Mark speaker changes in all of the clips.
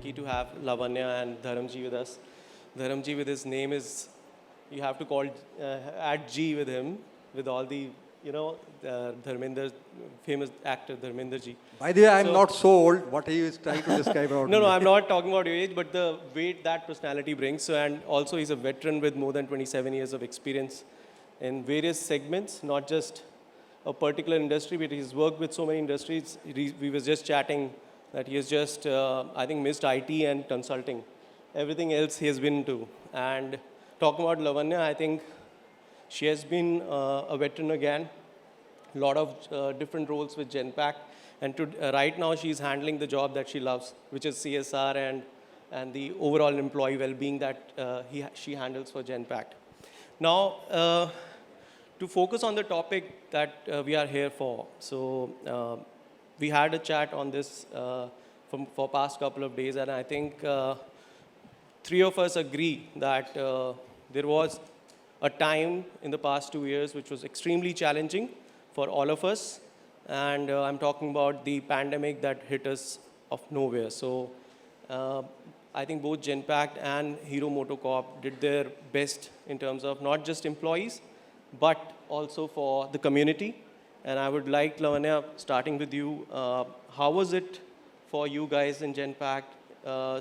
Speaker 1: lucky to have Lavanya and Dharamji with us. Dharamji with his name is, you have to call, add G with him, with all the, Dharmender, famous actor Dharmender ji.
Speaker 2: By the way, I'm
Speaker 1: So-
Speaker 2: not so old. What he is trying to describe about
Speaker 1: No,
Speaker 2: me.
Speaker 1: no, I'm not talking about your age, but the weight that personality brings. So, and also he's a veteran with more than 27 years of experience in various segments, not just a particular industry, but he's worked with so many industries. We was just chatting that he has just, I think, missed IT and consulting. Everything else he has been to. And talking about Lavanya, I think she has been a veteran again, a lot of different roles with Genpact. And right now, she's handling the job that she loves, which is CSR and the overall employee well-being that she handles for Genpact. Now, to focus on the topic that we are here for. So we had a chat on this for past couple of days, and I think three of us agree that there was a time in the past 2 years which was extremely challenging for all of us. And I'm talking about the pandemic that hit us of nowhere. So I think both Genpact and Hero MotoCorp did their best in terms of not just employees, but also for the community. And I would like, Lavanya, starting with you, how was it for you guys in Genpact,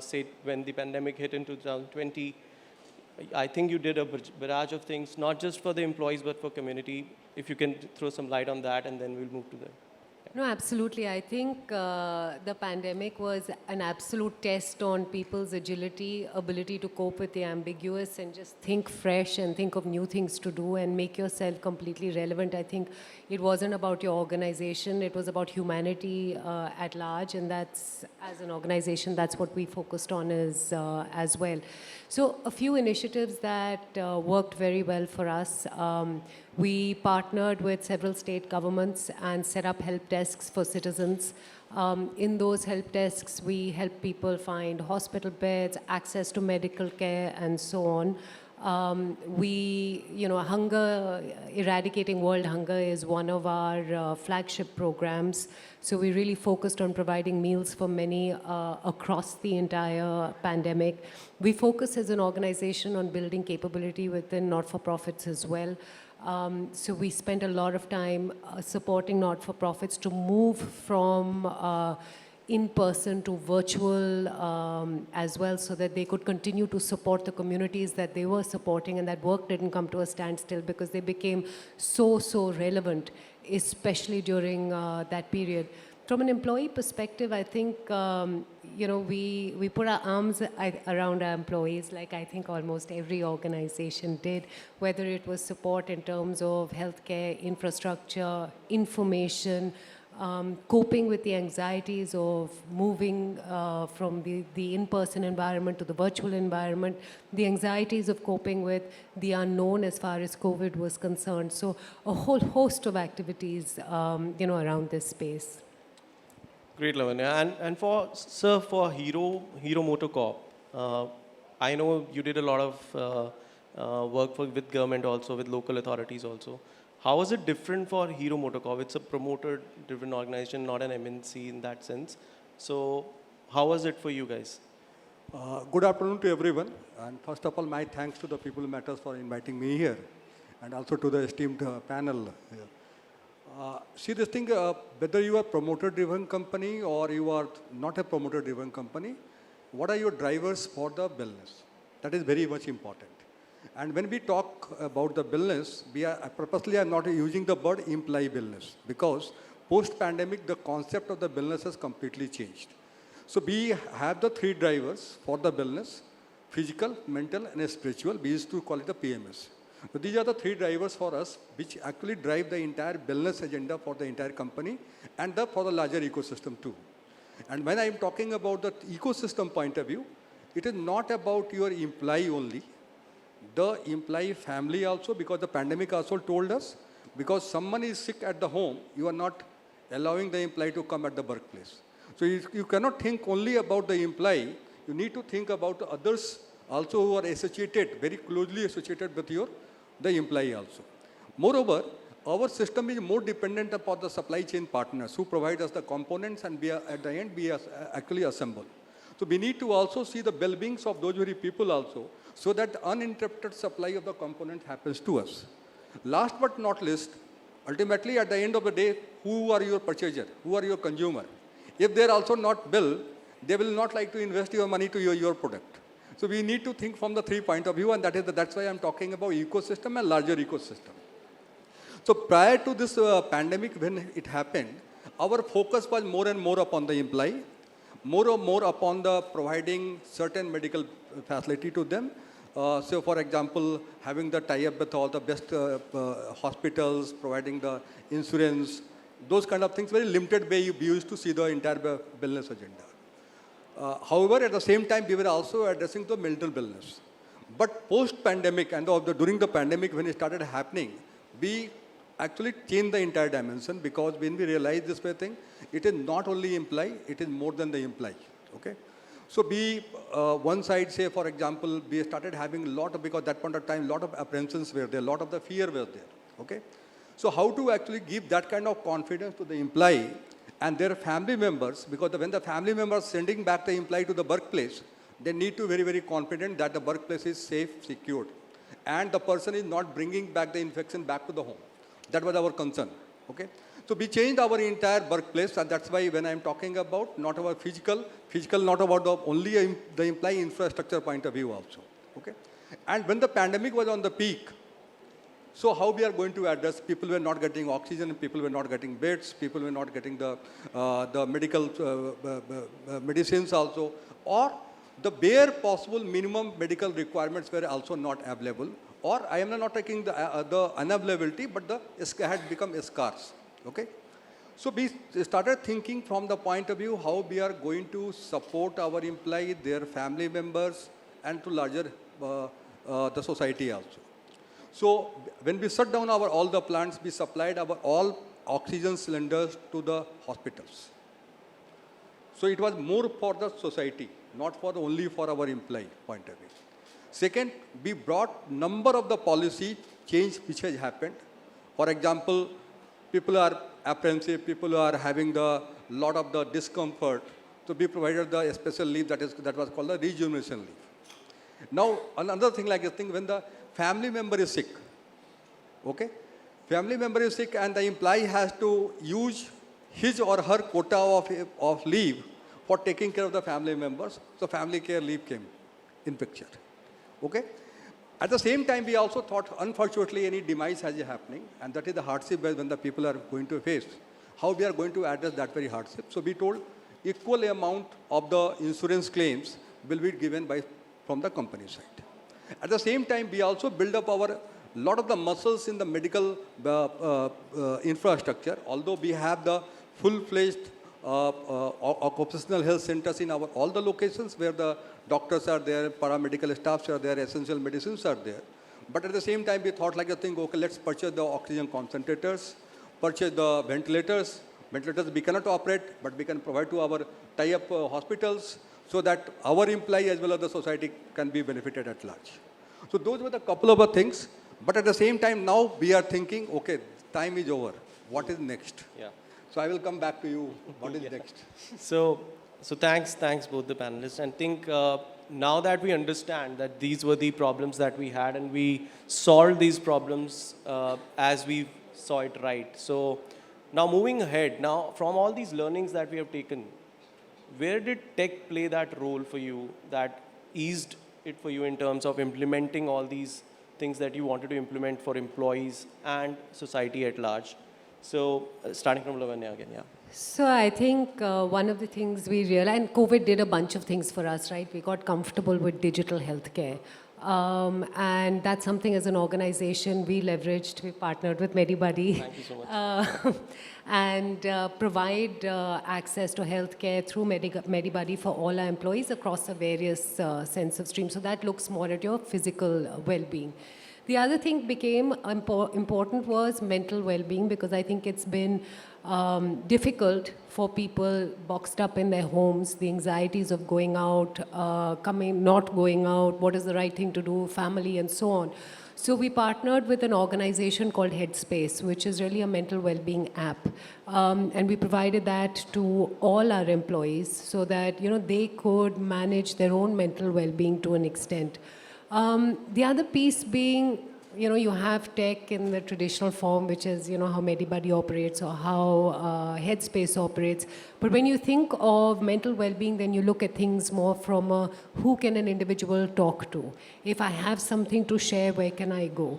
Speaker 1: say when the pandemic hit in 2020? I think you did a barrage of things, not just for the employees, but for community. If you can throw some light on that, and then we'll move to the...
Speaker 3: No, absolutely. I think the pandemic was an absolute test on people's agility, ability to cope with the ambiguous and just think fresh and think of new things to do and make yourself completely relevant. I think it wasn't about your organization, it was about humanity at large, and that's, as an organization, that's what we focused on as well. So a few initiatives that worked very well for us. We partnered with several state governments and set up help desks for citizens. In those help desks, we help people find hospital beds, access to medical care, and so on. Hunger, eradicating world hunger is one of our flagship programs. So we really focused on providing meals for many across the entire pandemic. We focus as an organization on building capability within not-for-profits as well. So we spent a lot of time supporting not-for-profits to move from in-person to virtual as well, so that they could continue to support the communities that they were supporting, and that work didn't come to a standstill because they became so relevant, especially during that period. From an employee perspective, I think we put our arms around our employees, like I think almost every organization did, whether it was support in terms of healthcare, infrastructure, information, coping with the anxieties of moving from the in-person environment to the virtual environment, the anxieties of coping with the unknown as far as COVID was concerned. So a whole host of activities, around this space.
Speaker 1: Great, Lavanya. And for Hero MotoCorp, I know you did a lot of work with government also, with local authorities also. How is it different for Hero MotoCorp? It's a promoter-driven organization, not an MNC in that sense. So how was it for you guys?
Speaker 2: Good afternoon to everyone. And first of all, my thanks to the People Matters for inviting me here, and also to the esteemed panel here. See this thing, whether you are a promoter-driven company or you are not a promoter-driven company, what are your drivers for the business? That is very much important. And when we talk about the business, purposely I'm not using the word employee business, because post-pandemic, the concept of the business has completely changed. So we have the three drivers for the business: physical, mental, and spiritual. We used to call it the PMS. So these are the three drivers for us, which actually drive the entire business agenda for the entire company and for the larger ecosystem too. And when I'm talking about the ecosystem point of view, it is not about your employee only, the employee family also, because the pandemic also told us, because someone is sick at the home, you are not allowing the employee to come at the workplace. So you cannot think only about the employee, you need to think about the others also who are associated, very closely associated with the employee also. Moreover, our system is more dependent upon the supply chain partners who provide us the components, and at the end we actually assemble. So we need to also see the well-beings of those very people also, so that uninterrupted supply of the component happens to us. Last but not least, ultimately at the end of the day, who are your purchaser? Who are your consumer? If they are also not bill, they will not like to invest your money to your product. So we need to think from the 3 point of view, and that's why I'm talking about ecosystem and larger ecosystem. So prior to this pandemic, when it happened, our focus was more and more upon the employee, more and more upon the providing certain medical facility to them. So for example, having the tie-up with all the best hospitals, providing the insurance, those kind of things, very limited way we used to see the entire wellness agenda. However, at the same time, we were also addressing the mental wellness. But post-pandemic and during the pandemic, when it started happening, we actually changed the entire dimension, because when we realized this way thing, it is not only employee, it is more than the employee. Okay? So we, one side, say for example, we started having a lot of, because that point of time, a lot of apprehensions were there, a lot of the fear was there. Okay? So how to actually give that kind of confidence to the employee and their family members, because when the family members sending back the employee to the workplace, they need to very, very confident that the workplace is safe, secured, and the person is not bringing back the infection back to the home. That was our concern. Okay? So we changed our entire workplace, and that's why when I'm talking about not our physical not about only the employee infrastructure point of view also. Okay? And when the pandemic was on the peak, so how we are going to address? People were not getting oxygen, people were not getting beds, people were not getting the medical medicines also, or the bare possible minimum medical requirements were also not available, or I am not taking the unavailability, but the had become scarce. Okay? So we started thinking from the point of view how we are going to support our employees, their family members, and to larger the society also. So when we shut down all the plants, we supplied our all oxygen cylinders to the hospitals. So it was more for the society, not for only for our employee point of view. Second, we brought number of the policy change which has happened. For example, people are apprehensive, people are having the lot of the discomfort. So we provided the special leave that was called the rejuvenation leave. Now another thing like this thing, when the family member is sick, okay? Family member is sick and the employee has to use his or her quota of leave for taking care of the family members. So family care leave came in picture, okay? At the same time, we also thought, unfortunately, any demise has happening, and that is the hardship when the people are going to face. How we are going to address that very hardship? So we told equal amount of the insurance claims will be given from the company side. At the same time, we also build up our lot of the muscles in the medical infrastructure. Although we have the full-fledged occupational health centers in all the locations where the doctors are there, paramedical staffs are there, essential medicines are there. But at the same time, we thought like a thing, okay, let's purchase the oxygen concentrators, purchase the ventilators. Ventilators we cannot operate, but we can provide to our tie-up hospitals, so that our employee as well as the society can be benefited at large. So those were the couple of things. But at the same time, now we are thinking, okay, time is over. What is next?
Speaker 1: Yeah.
Speaker 2: So I will come back to you. What is next?
Speaker 1: So thanks both the panelists. And think now that we understand that these were the problems that we had, and we solved these problems as we saw it right. So now moving ahead, now from all these learnings that we have taken, where did tech play that role for you that eased it for you in terms of implementing all these things that you wanted to implement for employees and society at large? So starting from Lavanya again, yeah.
Speaker 3: So I think one of the things we realized, and COVID did a bunch of things for us, right? We got comfortable with digital healthcare. And that's something as an organization we leveraged. We partnered with Medibuddy.
Speaker 1: Thank you so much.
Speaker 3: And provide access to healthcare through Medibuddy for all our employees across the various sense of streams. So that looks more at your physical well-being. The other thing became important was mental well-being, because I think it's been difficult for people boxed up in their homes, the anxieties of going out, not going out, what is the right thing to do, family, and so on. So we partnered with an organization called Headspace, which is really a mental well-being app. And we provided that to all our employees so that, they could manage their own mental well-being to an extent. The other piece being, you have tech in the traditional form, which is, how Medibuddy operates or how Headspace operates. But when you think of mental well-being, then you look at things more from a, who can an individual talk to? If I have something to share, where can I go?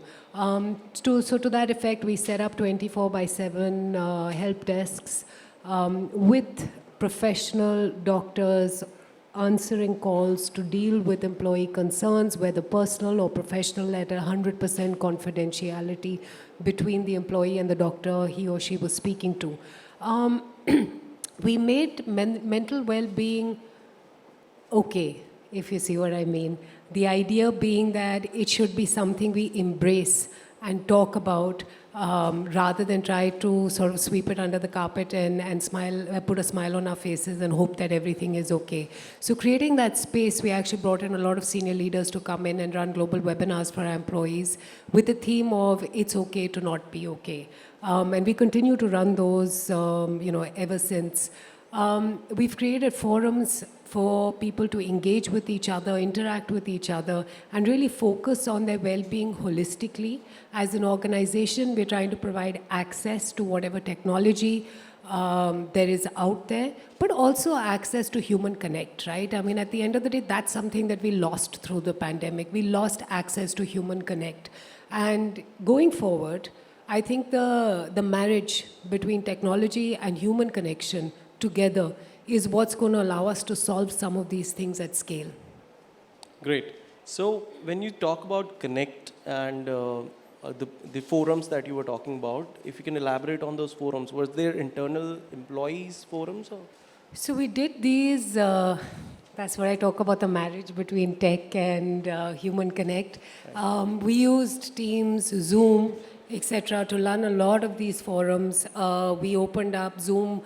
Speaker 3: So to that effect, we set up 24/7 help desks with professional doctors answering calls to deal with employee concerns, whether personal or professional, at 100% confidentiality between the employee and the doctor he or she was speaking to. We made mental well-being okay, if you see what I mean. The idea being that it should be something we embrace and talk about rather than try to sort of sweep it under the carpet and smile, put a smile on our faces and hope that everything is okay. So creating that space, we actually brought in a lot of senior leaders to come in and run global webinars for our employees with the theme of it's okay to not be okay. And we continue to run those, ever since. We've created forums for people to engage with each other, interact with each other, and really focus on their well-being holistically. As an organization, we're trying to provide access to whatever technology there is out there, but also access to human connect, right? I mean, at the end of the day, that's something that we lost through the pandemic. We lost access to human connect. And going forward, I think the marriage between technology and human connection together is what's going to allow us to solve some of these things at scale.
Speaker 1: Great. So when you talk about Connect and the forums that you were talking about, if you can elaborate on those forums, was there internal employees forums? Or?
Speaker 3: So we did these, that's where I talk about the marriage between tech and human connect. We used Teams, Zoom, etc. to run a lot of these forums. We opened up Zoom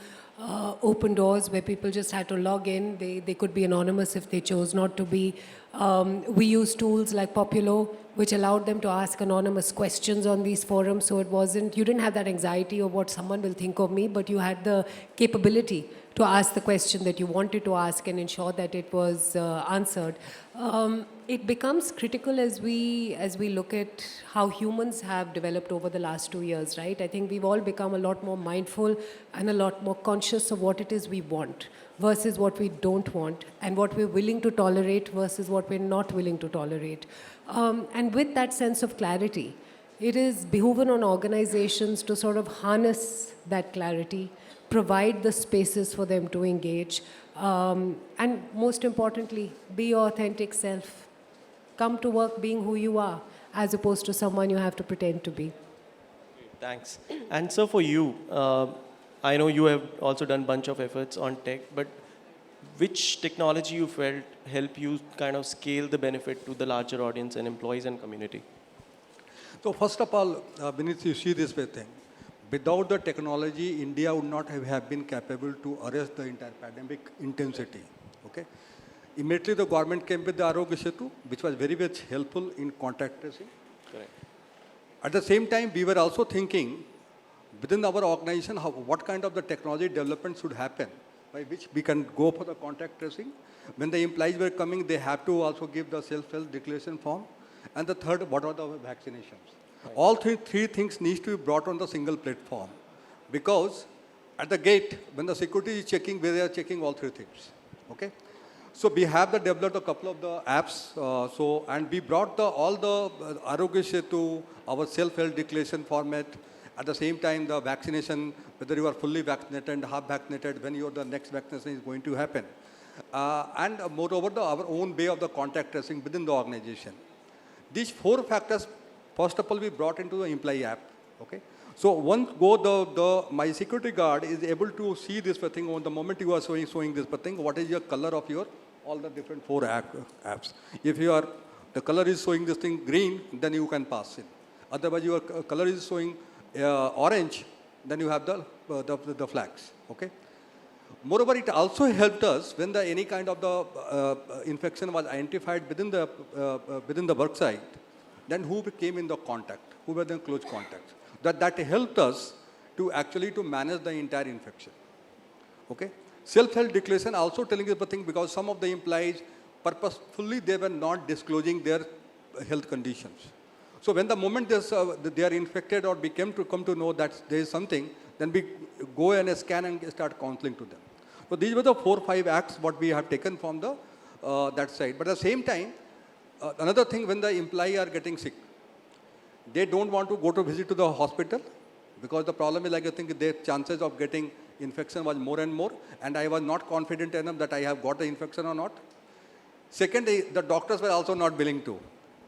Speaker 3: open doors where people just had to log in. They could be anonymous if they chose not to be. We used tools like Populo, which allowed them to ask anonymous questions on these forums. So it wasn't, you didn't have that anxiety of what someone will think of me, but you had the capability to ask the question that you wanted to ask and ensure that it was answered. It becomes critical as we look at how humans have developed over the last 2 years, right? I think we've all become a lot more mindful and a lot more conscious of what it is we want versus what we don't want, and what we're willing to tolerate versus what we're not willing to tolerate. And with that sense of clarity, it is behooving on organizations to sort of harness that clarity, provide the spaces for them to engage, and most importantly, be your authentic self. Come to work being who you are, as opposed to someone you have to pretend to be.
Speaker 1: Thanks. And so for you, I know you have also done a bunch of efforts on tech, but which technology you felt helped you kind of scale the benefit to the larger audience and employees and community?
Speaker 2: So first of all, Vineet, you see this way thing. Without the technology, India would not have been capable to arrest the entire pandemic intensity. Okay. Immediately, the government came with the Arogya Setu, which was very much helpful in contact tracing.
Speaker 1: Correct.
Speaker 2: At the same time, we were also thinking within our organization what kind of the technology development should happen by which we can go for the contact tracing. When the employees were coming, they have to also give the self-help declaration form. And the third, what are the vaccinations? Right. All three things need to be brought on the single platform, because at the gate, when the security is checking, they are checking all three things. Okay. So we have developed a couple of the apps. And we brought all the Arogya Setu, our self-help declaration format. At the same time, the vaccination, whether you are fully vaccinated and half vaccinated, when the next vaccination is going to happen. And moreover, our own way of the contact tracing within the organization. These 4 factors, first of all, we brought into the employee app. Okay. So once my security guard is able to see this thing on the moment you are showing this thing, what is your color of all the different 4 apps. If the color is showing this thing green, then you can pass in. Otherwise, your color is showing orange, then you have the flags. Okay. Moreover, it also helped us when any kind of the infection was identified within the work site. then who came in the contact, who were the close contacts. That helped us to actually to manage the entire infection. Okay? Self-health declaration also telling us the thing, because some of the employees purposefully they were not disclosing their health conditions. So when the moment they are infected or come to know that there is something, then we go and scan and start counseling to them. So these were the 4 or 5 acts what we have taken from the that side. But at the same time, another thing, when the employee are getting sick, they don't want to go to visit to the hospital, because the problem is, like, I think their chances of getting infection was more and more, and I was not confident enough that I have got the infection or not. Second, the doctors were also not willing to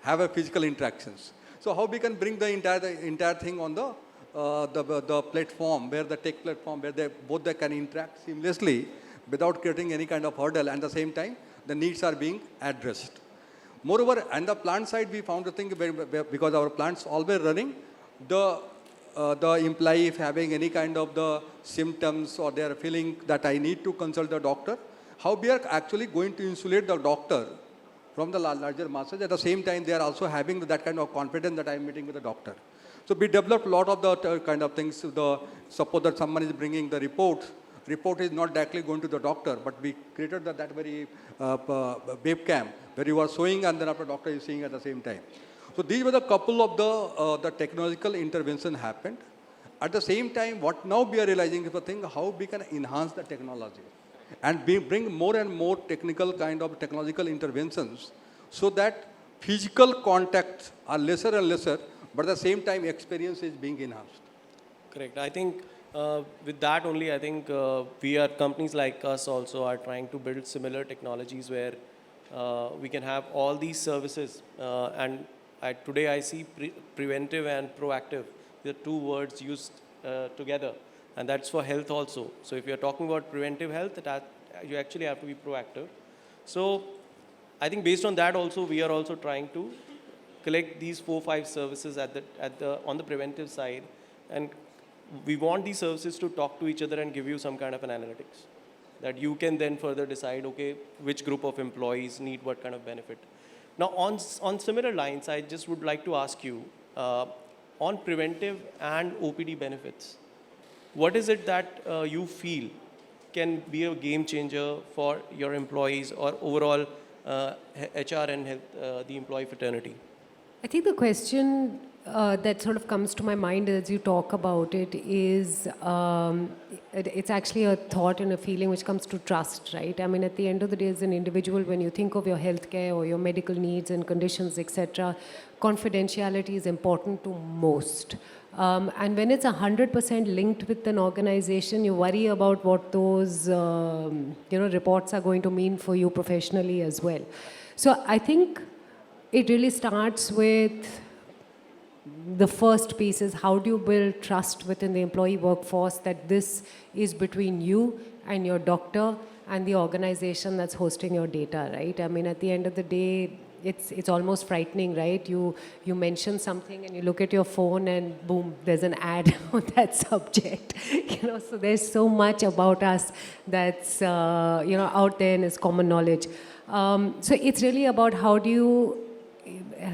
Speaker 2: have a physical interactions. So how we can bring the entire thing on the platform, where the tech platform, where they can interact seamlessly without creating any kind of hurdle, and at the same time the needs are being addressed. Moreover, on the plant side, we found the thing because our plants always running, the employee, if having any kind of the symptoms or they are feeling that I need to consult the doctor, how we are actually going to insulate the doctor from the larger masses. At the same time, they are also having that kind of confidence that I am meeting with the doctor. So we developed a lot of the kind of things. Suppose that someone is bringing the report is not directly going to the doctor, but we created that very webcam where you are showing and then after doctor is seeing at the same time. So these were the couple of the technological intervention happened. At the same time, what now we are realizing is the thing, how we can enhance the technology and bring more and more technological interventions, so that physical contacts are lesser and lesser, but at the same time experience is being enhanced.
Speaker 1: Correct. I think with that only, I think companies like us also are trying to build similar technologies where we can have all these services. Today I see preventive and proactive. The 2 words used together, and that's for health also. So if you're talking about preventive health, you actually have to be proactive. So I think based on that also, we are also trying to collect these 4 or 5 services on the preventive side, and we want these services to talk to each other and give you some kind of an analytics that you can then further decide, okay, which group of employees need what kind of benefit. Now, on similar lines, I just would like to ask you, on preventive and OPD benefits, what is it that you feel can be a game changer for your employees or overall HR and health, the employee fraternity?
Speaker 3: I think the question that sort of comes to my mind as you talk about it is, it's actually a thought and a feeling which comes to trust, right? I mean, at the end of the day, as an individual, when you think of your healthcare or your medical needs and conditions, etc., confidentiality is important to most. And when it's 100% linked with an organization, you worry about what those reports are going to mean for you professionally as well. So I think it really starts with the first piece is, how do you build trust within the employee workforce that this is between you and your doctor and the organization that's hosting your data, right? I mean, at the end of the day, it's almost frightening, right? You mention something and you look at your phone and boom, there's an ad on that subject. So there's so much about us that's out there and is common knowledge. So it's really about how do you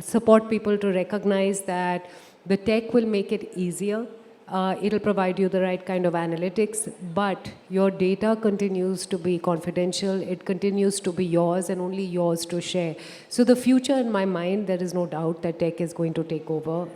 Speaker 3: support people to recognize that the tech will make it easier. It'll provide you the right kind of analytics, but your data continues to be confidential. It continues to be yours and only yours to share. So the future, in my mind, there is no doubt that tech is going to take over.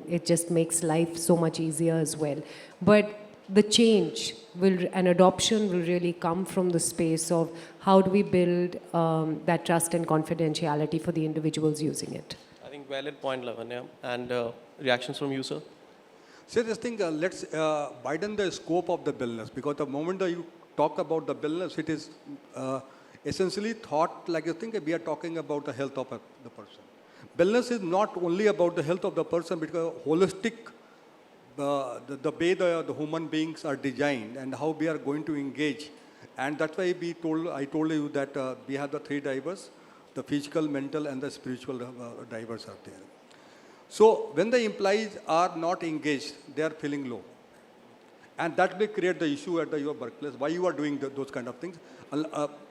Speaker 3: It just makes life so much easier as well. But the change and adoption will really come from the space of how do we build that trust and confidentiality for the individuals using it.
Speaker 1: I think valid point, Lavanya. And reactions from you, sir?
Speaker 2: So this thing, let's widen the scope of the wellness, because the moment that you talk about the wellness, it is essentially thought like you think we are talking about the health of the person. Wellness is not only about the health of the person, because holistic, the way the human beings are designed and how we are going to engage. And that's why I told you that we have the 3 drivers, the physical, mental, and the spiritual drivers are there. So when the employees are not engaged, they are feeling low. And that will create the issue at your workplace, why you are doing those kind of things.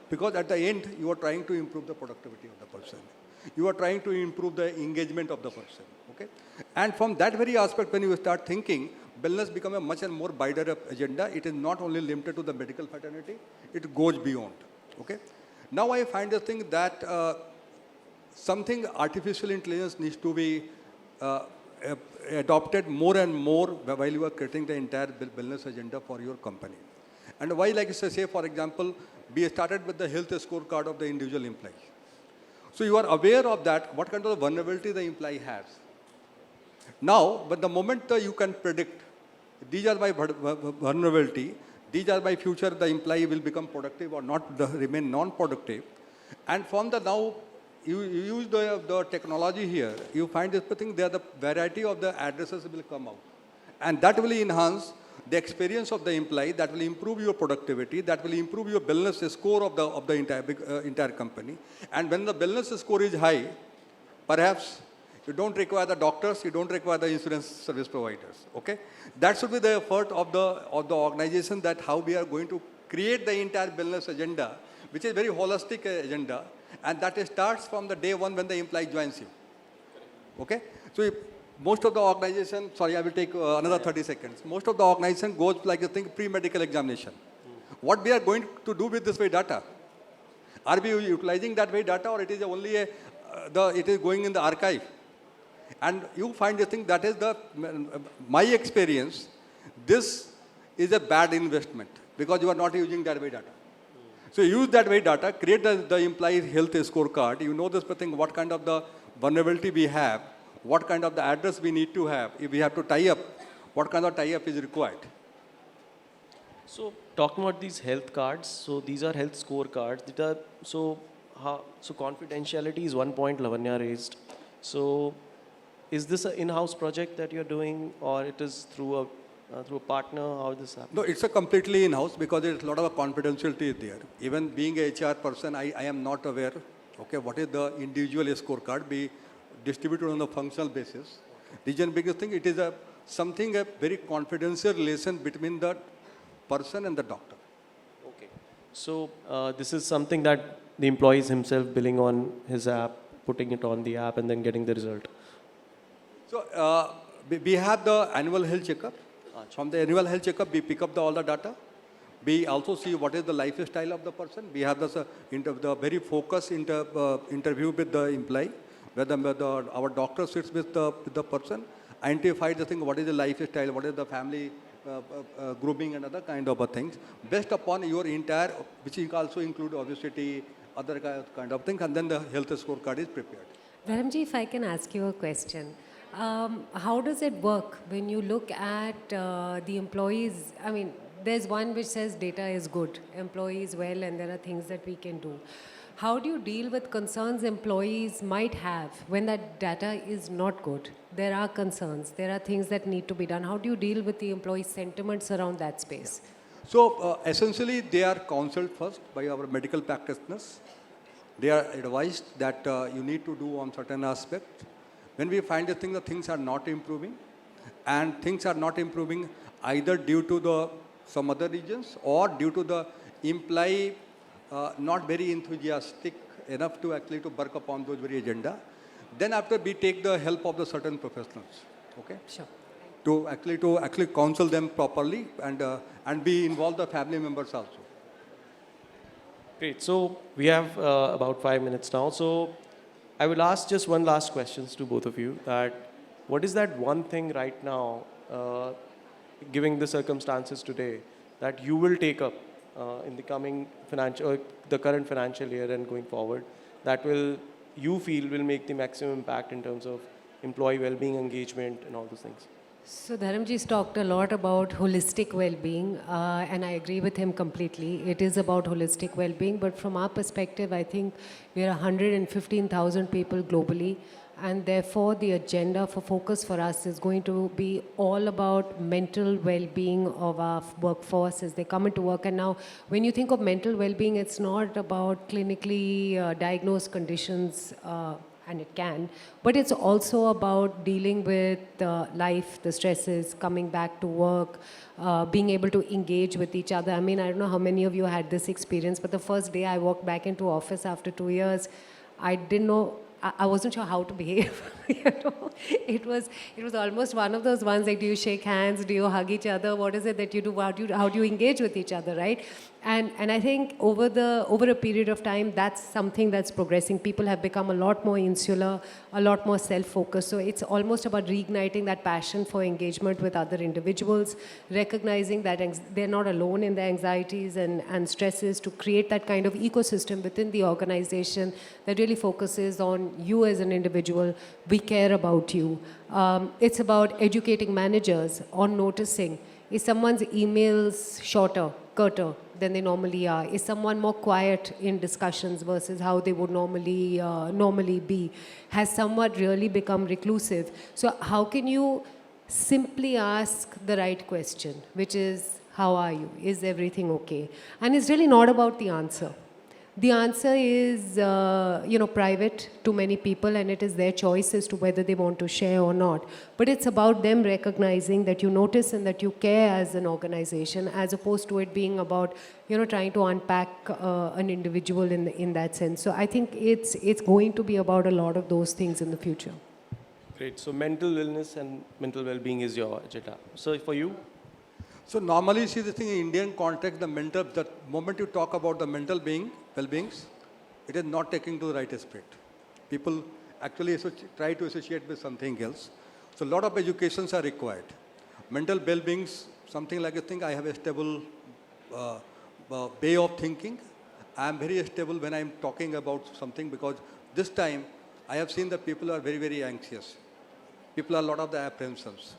Speaker 2: Because at the end, you are trying to improve the productivity of the person. You are trying to improve the engagement of the person. Okay? And from that very aspect, when you start thinking, wellness become a much and more wider agenda. It is not only limited to the medical fraternity, it goes beyond. Okay? Now I find the thing that something artificial intelligence needs to be adopted more and more while you are creating the entire wellness agenda for your company. And why, like I say, for example, we started with the health scorecard of the individual employee. So you are aware of that, what kind of vulnerability the employee has. Now, but the moment you can predict, these are my vulnerability, these are my future, the employee will become productive or not, remain non-productive. And from the now, you use the technology here, you find this thing, there the variety of the addresses will come out. And that will enhance the experience of the employee, that will improve your productivity, that will improve your wellness score of the entire company. And when the wellness score is high, perhaps you don't require the doctors, you don't require the insurance service providers. Okay? That should be the effort of the organization, that how we are going to create the entire wellness agenda, which is very holistic agenda, and that starts from the day one when the employee joins you. Okay? So if most of the organization, sorry, I will take another 30 seconds. Most of the organization goes like a thing, pre-medical examination. What we are going to do with this way data? Are we utilizing that way data, or it is only it is going in the archive? And you find the thing, that is my experience, this is a bad investment because you are not using that way data. So use that way data, create the employee health scorecard. You know this thing, what kind of the vulnerability we have, what kind of the address we need to have. If we have to tie up, what kind of tie-up is required.
Speaker 1: So talking about these health cards, so these are health scorecards. So confidentiality is one point Lavanya raised. So is this an in-house project that you're doing, or it is through a partner? How does this happen?
Speaker 2: No, it's a completely in-house because there's a lot of confidentiality there. Even being a HR person, I am not aware, okay, what is the individual scorecard be distributed on a functional basis. The biggest thing, it is a very confidential relation between the person and the doctor.
Speaker 1: Okay. So this is something that the employee is himself billing on his app, putting it on the app, and then getting the result.
Speaker 2: So we have the annual health checkup. From the annual health checkup, we pick up all the data. We also see what is the lifestyle of the person. We have the very focused interview with the employee, where our doctor sits with the person, identify the thing, what is the lifestyle, what is the family grooming and other kind of things, based upon your entire, which also include obesity, other kind of things, and then the health scorecard is prepared.
Speaker 3: Dharamji, if I can ask you a question. How does it work when you look at the employees? I mean, there's one which says data is good, employees well, and there are things that we can do. How do you deal with concerns employees might have when that data is not good? There are concerns, there are things that need to be done. How do you deal with the employee sentiments around that space?
Speaker 2: So essentially, they are counseled first by our medical practitioners. They are advised that you need to do on certain aspects. When we find the things are not improving, and things are not improving either due to some other reasons or due to the employee not very enthusiastic enough to actually to work upon those very agenda, then after we take the help of the certain professionals, okay?
Speaker 3: Sure.
Speaker 2: To actually counsel them properly, and we involve the family members also.
Speaker 1: Great. So we have about 5 minutes now. So I will ask just one last question to both of you, that what is that one thing right now, given the circumstances today, that you will take up in the coming the current financial year and going forward, that you feel will make the maximum impact in terms of employee well-being, engagement, and all those things?
Speaker 3: So Dharamji's talked a lot about holistic well-being, and I agree with him completely. It is about holistic well-being, but from our perspective, I think we are 115,000 people globally, and therefore the agenda for focus for us is going to be all about mental well-being of our workforce as they come into work. And now, when you think of mental well-being, it's not about clinically diagnosed conditions, and it can, but it's also about dealing with life, the stresses, coming back to work, being able to engage with each other. I mean, I don't know how many of you had this experience, but the first day I walked back into office after 2 years, I didn't know I wasn't sure how to behave. It was almost one of those ones like, do you shake hands? Do you hug each other? What is it that you do? How do you engage with each other, right? And I think over a period of time, that's something that's progressing. People have become a lot more insular, a lot more self-focused. So it's almost about reigniting that passion for engagement with other individuals, recognizing that they're not alone in their anxieties and stresses, to create that kind of ecosystem within the organization that really focuses on you as an individual. We care about you. It's about educating managers on noticing, is someone's emails shorter, curter than they normally are? Is someone more quiet in discussions versus how they would normally be? Has someone really become reclusive? So how can you simply ask the right question, which is, how are you? Is everything okay? And it's really not about the answer. The answer is, private to many people, and it is their choice as to whether they want to share or not. But it's about them recognizing that you notice and that you care as an organization, as opposed to it being about, trying to unpack an individual in that sense. So I think it's going to be about a lot of those things in the future.
Speaker 1: Great. So mental wellness and mental well-being is your agenda. So for you?
Speaker 2: So normally, see the thing in Indian context, the moment you talk about the mental well-beings, it is not taken to the right aspect. People actually try to associate with something else. So a lot of educations are required. Mental well-beings, something like I think I have a stable way of thinking. I am very stable when I am talking about something, because this time I have seen that people are very, very anxious. People are a lot of the apprehensions.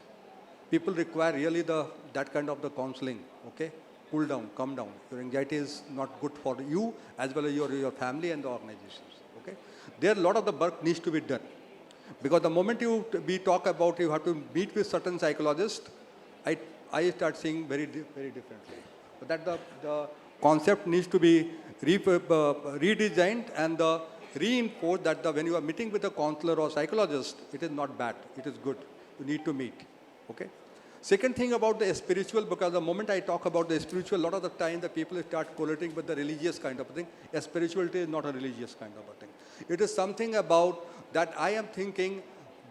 Speaker 2: People require really that kind of the counseling, okay? Cool down, calm down. Your anxiety is not good for you as well as your family and the organizations, okay? There a lot of the work needs to be done. Because the moment we talk about you have to meet with certain psychologists, I start seeing very differently. But that the concept needs to be redesigned and reinforced that when you are meeting with a counselor or psychologist, it is not bad, it is good. You need to meet. Okay. Second thing about the spiritual, because the moment I talk about the spiritual, a lot of the time the people start correlating with the religious kind of a thing. Spirituality is not a religious kind of a thing. It is something about that I am thinking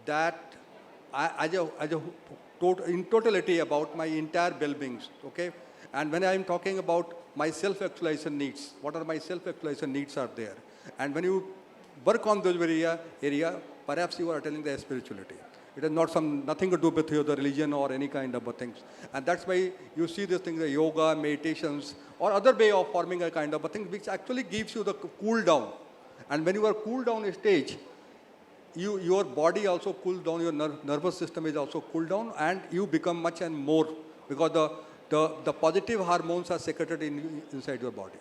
Speaker 2: that in totality about my entire well-being. Okay. And when I am talking about my self-actualization needs, what are my self-actualization needs are there. And when you work on those area, perhaps you are attaining the spirituality. It has nothing to do with the religion or any kind of things. And that's why you see these things, the yoga, meditations, or other way of forming a kind of a thing, which actually gives you the cool down. And when you are cool down stage, your body also cools down, your nervous system is also cooled down, and you become much and more, because the positive hormones are secreted inside your body.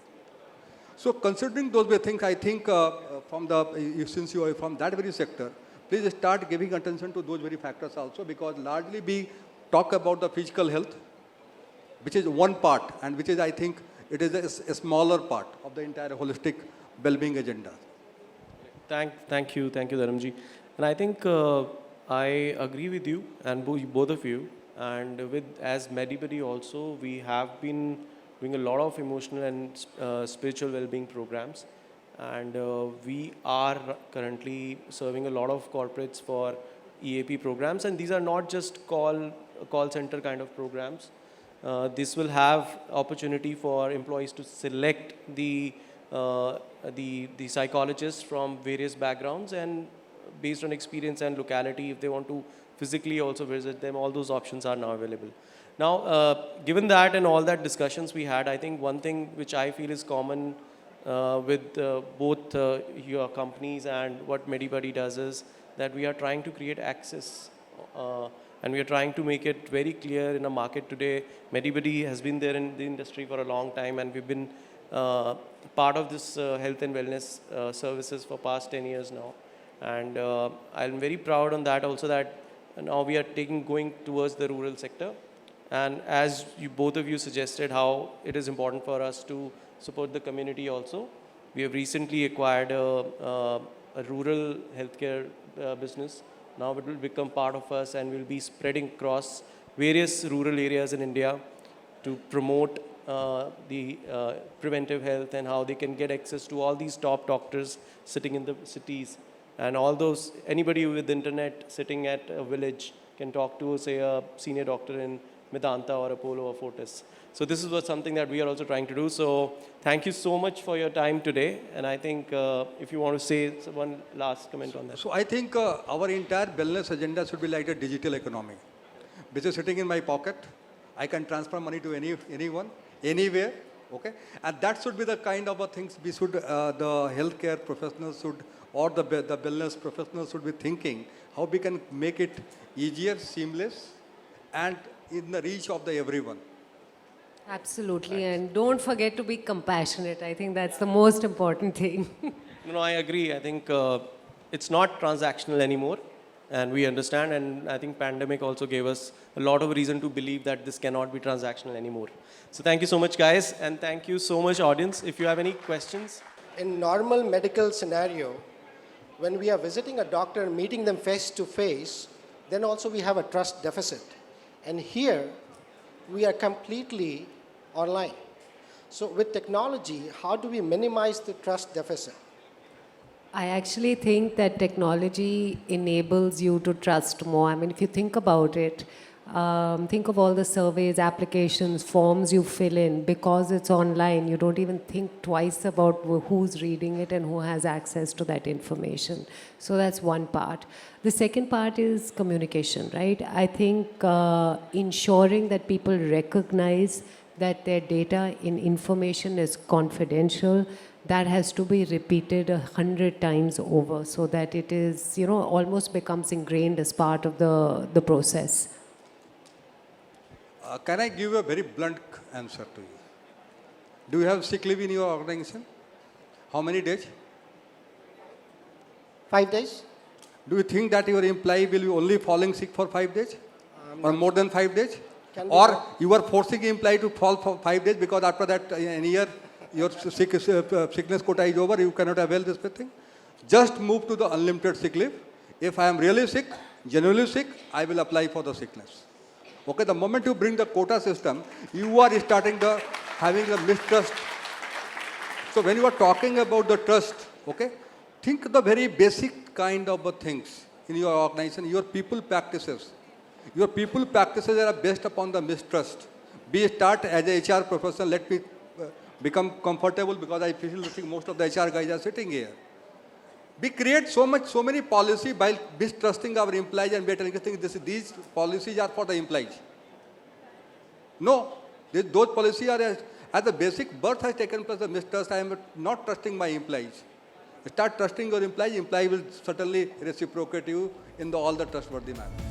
Speaker 2: So considering those things, I think since you are from that very sector, please start giving attention to those very factors also, because largely we talk about the physical health, which is one part, and which is, I think, it is a smaller part of the entire holistic well-being agenda.
Speaker 1: Thank you, Dharamji. And I think I agree with you and both of you. And as Medibody also, we have been doing a lot of emotional and spiritual well-being programs. And we are currently serving a lot of corporates for EAP programs, and these are not just call center kind of programs. This will have opportunity for employees to select the psychologists from various backgrounds, and based on experience and locality, if they want to physically also visit them, all those options are now available. Now, given that and all that discussions we had, I think one thing which I feel is common with both your companies and what Medibody does is that we are trying to create access and we are trying to make it very clear in the market today. Medibody has been there in the industry for a long time, and we've been part of this health and wellness services for past 10 years now. And I'm very proud on that also, that now we are going towards the rural sector. And as both of you suggested how it is important for us to support the community also, we have recently acquired a rural healthcare business. Now it will become part of us, and we'll be spreading across various rural areas in India to promote the preventive health and how they can get access to all these top doctors sitting in the cities. And all those, anybody with internet sitting at a village can talk to, say, a senior doctor in Medanta or Apollo or Fortis. So this is something that we are also trying to do. So thank you so much for your time today. And I think if you want to say one last comment on that.
Speaker 2: So I think our entire wellness agenda should be like a digital economy, which is sitting in my pocket. I can transfer money to anyone, anywhere, okay? And that should be the kind of things we should, the healthcare professionals should, or the wellness professionals should be thinking, how we can make it easier, seamless, and in the reach of the everyone.
Speaker 3: Absolutely, and don't forget to be compassionate. I think that's the most important thing.
Speaker 1: No, I agree. I think it's not transactional anymore, and we understand. And I think pandemic also gave us a lot of reason to believe that this cannot be transactional anymore. So thank you so much, guys, and thank you so much, audience. If you have any questions.
Speaker 4: In normal medical scenario, when we are visiting a doctor and meeting them face to face, then also we have a trust deficit. And here, we are completely online. So with technology, how do we minimize the trust deficit?
Speaker 3: I actually think that technology enables you to trust more. I mean, if you think about it, think of all the surveys, applications, forms you fill in. Because it's online, you don't even think twice about who's reading it and who has access to that information. So that's one part. The second part is communication, right? I think ensuring that people recognize that their data in information is confidential, that has to be repeated 100 times over so that it is, almost becomes ingrained as part of the process.
Speaker 2: Can I give a very blunt answer to you? Do you have sick leave in your organization? How many days?
Speaker 4: 5 days?
Speaker 2: Do you think that your employee will be only falling sick for 5 days? Or more than 5 days? Or you are forcing employee to fall for 5 days because after that in a year your sickness quota is over, you cannot avail this thing? Just move to the unlimited sick leave. If I am really sick, genuinely sick, I will apply for the sickness. Okay, the moment you bring the quota system, you are starting having the mistrust. So when you are talking about the trust, okay, think the very basic kind of things in your organization, your people practices. Your people practices are based upon the mistrust. We start as a HR professional, let me become comfortable because I feel most of the HR guys are sitting here. We create so many policies by mistrusting our employees and better thinking these policies are for the employees. No, those policies are as the basic birth has taken place of mistrust. I am not trusting my employees. Start trusting your employee will certainly reciprocate you in all the trustworthy manner.